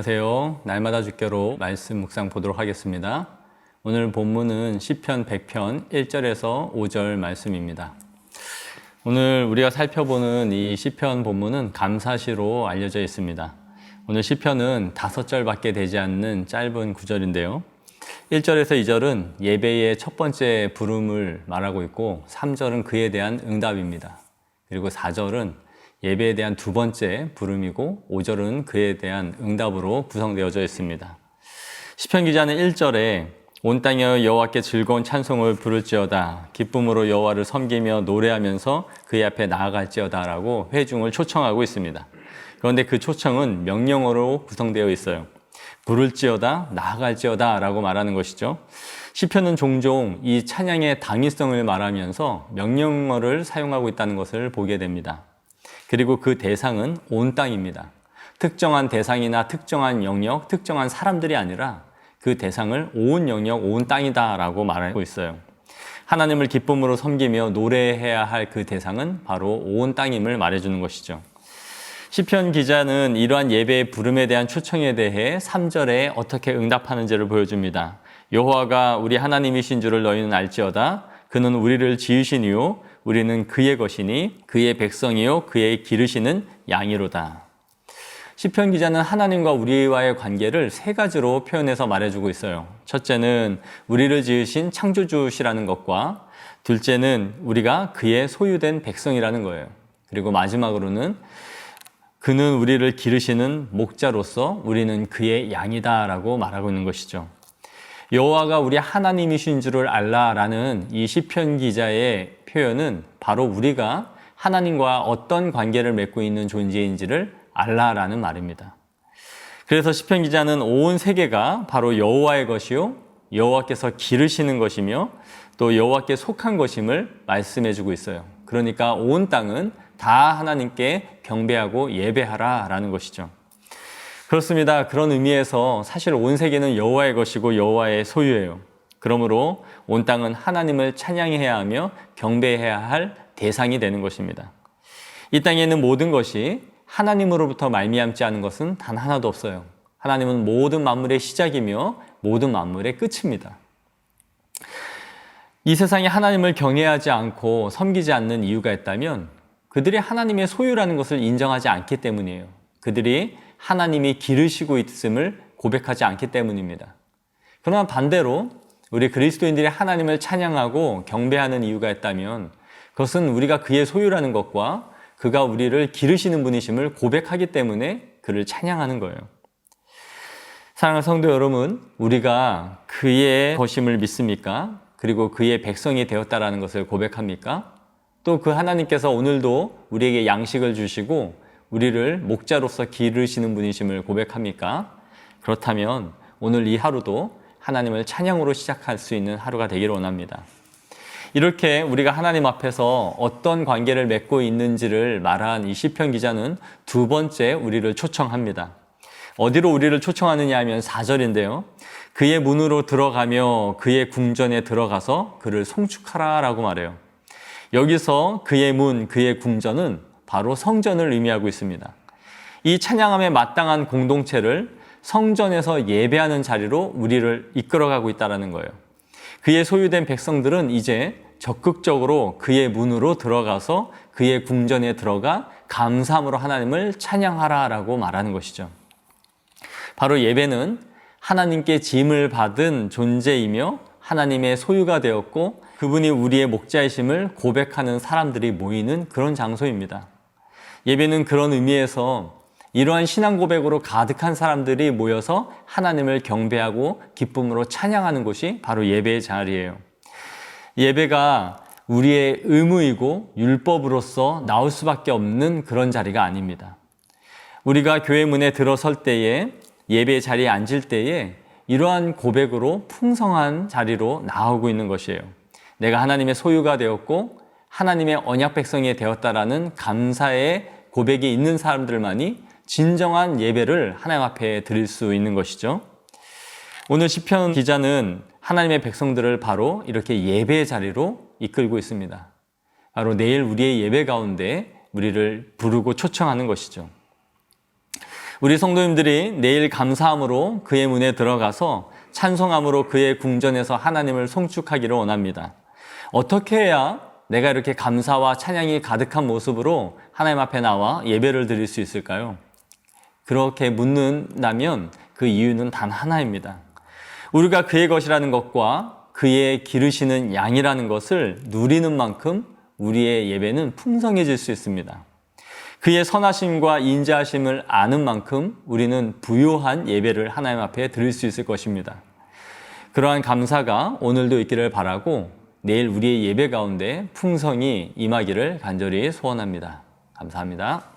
안녕하세요. 날마다 주께로 말씀 묵상 보도록 하겠습니다. 오늘 본문은 시편 100편 1절에서 5절 말씀입니다. 오늘 우리가 살펴보는 이 시편 본문은 감사시로 알려져 있습니다. 오늘 시편은 5절밖에 되지 않는 짧은 구절인데요. 1절에서 2절은 예배의 첫 번째 부름을 말하고 있고 3절은 그에 대한 응답입니다. 그리고 4절은 예배에 대한 두 번째 부름이고 5절은 그에 대한 응답으로 구성되어져 있습니다. 시편 기자는 1절에 온 땅에 여호와께 즐거운 찬송을 부를지어다, 기쁨으로 여호와를 섬기며 노래하면서 그의 앞에 나아갈지어다 라고 회중을 초청하고 있습니다. 그런데 그 초청은 명령어로 구성되어 있어요. 부를지어다, 나아갈지어다 라고 말하는 것이죠. 시편은 종종 이 찬양의 당위성을 말하면서 명령어를 사용하고 있다는 것을 보게 됩니다. 그리고 그 대상은 온 땅입니다. 특정한 대상이나 특정한 영역, 특정한 사람들이 아니라 그 대상을 온 영역, 온 땅이다 라고 말하고 있어요. 하나님을 기쁨으로 섬기며 노래해야 할 그 대상은 바로 온 땅임을 말해주는 것이죠. 시편 기자는 이러한 예배의 부름에 대한 초청에 대해 3절에 어떻게 응답하는지를 보여줍니다. 여호와가 우리 하나님이신 줄을 너희는 알지어다. 그는 우리를 지으신 이요 우리는 그의 것이니 그의 백성이요 그의 기르시는 양이로다. 시편 기자는 하나님과 우리와의 관계를 세 가지로 표현해서 말해주고 있어요. 첫째는 우리를 지으신 창조주시라는 것과, 둘째는 우리가 그의 소유된 백성이라는 거예요. 그리고 마지막으로는 그는 우리를 기르시는 목자로서 우리는 그의 양이다라고 말하고 있는 것이죠. 여호와가 우리 하나님이신 줄을 알라라는 이 시편 기자의 표현은 바로 우리가 하나님과 어떤 관계를 맺고 있는 존재인지를 알라라는 말입니다. 그래서 시편 기자는 온 세계가 바로 여호와의 것이요 여호와께서 기르시는 것이며 또 여호와께 속한 것임을 말씀해주고 있어요. 그러니까 온 땅은 다 하나님께 경배하고 예배하라라는 것이죠. 그렇습니다. 그런 의미에서 사실 온 세계는 여호와의 것이고 여호와의 소유예요. 그러므로 온 땅은 하나님을 찬양해야 하며 경배해야 할 대상이 되는 것입니다. 이 땅에 있는 모든 것이 하나님으로부터 말미암지 않은 것은 단 하나도 없어요. 하나님은 모든 만물의 시작이며 모든 만물의 끝입니다. 이 세상에 하나님을 경외하지 않고 섬기지 않는 이유가 있다면 그들이 하나님의 소유라는 것을 인정하지 않기 때문이에요. 그들이 하나님이 기르시고 있음을 고백하지 않기 때문입니다. 그러나 반대로 우리 그리스도인들이 하나님을 찬양하고 경배하는 이유가 있다면 그것은 우리가 그의 소유라는 것과 그가 우리를 기르시는 분이심을 고백하기 때문에 그를 찬양하는 거예요. 사랑하는 성도 여러분, 우리가 그의 것임을 믿습니까? 그리고 그의 백성이 되었다라는 것을 고백합니까? 또 그 하나님께서 오늘도 우리에게 양식을 주시고 우리를 목자로서 기르시는 분이심을 고백합니까? 그렇다면 오늘 이 하루도 하나님을 찬양으로 시작할 수 있는 하루가 되기를 원합니다. 이렇게 우리가 하나님 앞에서 어떤 관계를 맺고 있는지를 말한 이 시편 기자는 두 번째 우리를 초청합니다. 어디로 우리를 초청하느냐 하면 4절인데요. 그의 문으로 들어가며 그의 궁전에 들어가서 그를 송축하라 라고 말해요. 여기서 그의 문, 그의 궁전은 바로 성전을 의미하고 있습니다. 이 찬양함에 마땅한 공동체를 성전에서 예배하는 자리로 우리를 이끌어가고 있다는 거예요. 그의 소유된 백성들은 이제 적극적으로 그의 문으로 들어가서 그의 궁전에 들어가 감사함으로 하나님을 찬양하라라고 말하는 것이죠. 바로 예배는 하나님께 짐을 받은 존재이며 하나님의 소유가 되었고 그분이 우리의 목자이심을 고백하는 사람들이 모이는 그런 장소입니다. 예배는 그런 의미에서 이러한 신앙 고백으로 가득한 사람들이 모여서 하나님을 경배하고 기쁨으로 찬양하는 곳이 바로 예배의 자리예요. 예배가 우리의 의무이고 율법으로서 나올 수밖에 없는 그런 자리가 아닙니다. 우리가 교회 문에 들어설 때에 예배의 자리에 앉을 때에 이러한 고백으로 풍성한 자리로 나오고 있는 것이에요. 내가 하나님의 소유가 되었고 하나님의 언약 백성이 되었다라는 감사의 고백이 있는 사람들만이 진정한 예배를 하나님 앞에 드릴 수 있는 것이죠. 오늘 시편 기자는 하나님의 백성들을 바로 이렇게 예배의 자리로 이끌고 있습니다. 바로 내일 우리의 예배 가운데 우리를 부르고 초청하는 것이죠. 우리 성도님들이 내일 감사함으로 그의 문에 들어가서 찬송함으로 그의 궁전에서 하나님을 송축하기를 원합니다. 어떻게 해야 내가 이렇게 감사와 찬양이 가득한 모습으로 하나님 앞에 나와 예배를 드릴 수 있을까요? 그렇게 묻는다면 그 이유는 단 하나입니다. 우리가 그의 것이라는 것과 그의 기르시는 양이라는 것을 누리는 만큼 우리의 예배는 풍성해질 수 있습니다. 그의 선하심과 인자하심을 아는 만큼 우리는 부요한 예배를 하나님 앞에 드릴 수 있을 것입니다. 그러한 감사가 오늘도 있기를 바라고 내일 우리의 예배 가운데 풍성이 임하기를 간절히 소원합니다. 감사합니다.